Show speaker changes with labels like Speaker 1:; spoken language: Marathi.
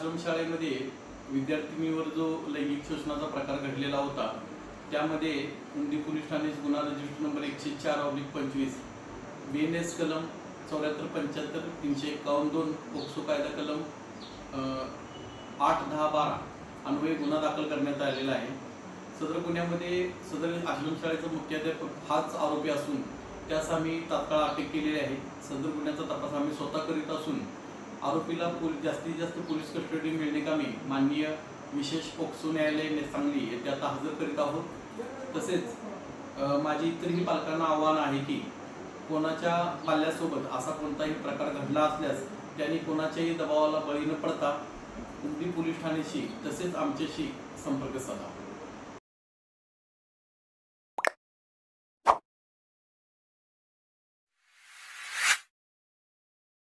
Speaker 1: आश्रमशाळेमध्ये विद्यार्थिनीवर जो लैंगिक शोषणाचा प्रकार घडलेला होता त्यामध्ये उमदी पोलीस ठाणे गुन्हा रजिस्टर नंबर 104/25 BNS कलम 7475 351-2 पोक्सो कायदा कलम 8-10-12 अन्वये गुन्हा दाखल करण्यात आलेला आहे। सदर गुन्ह्यामध्ये सदर आश्रमशाळेचा मुख्याध्यापक हाच आरोपी असून त्यास आम्ही तात्काळ अटक केलेली आहे। सदर गुन्ह्याचा तपास आम्ही स्वतः करीत असून आरोपीला जास्तीत जास्त पोलीस कस्टडी मिळणेकामी माननीय विशेष पोक्सो न्यायालय सांगली येथे आता हजर करीत आहोत। तसेच माझी इतरही पालकांना आव्हान आहे की कोणाच्या पाल्यासोबत असा कोणताही प्रकार घडला असल्यास त्यांनी कोणाच्याही दबावाला बळी न पडता उमदी पोलीस ठाण्याशी तसेच आमच्याशी संपर्क साधावा।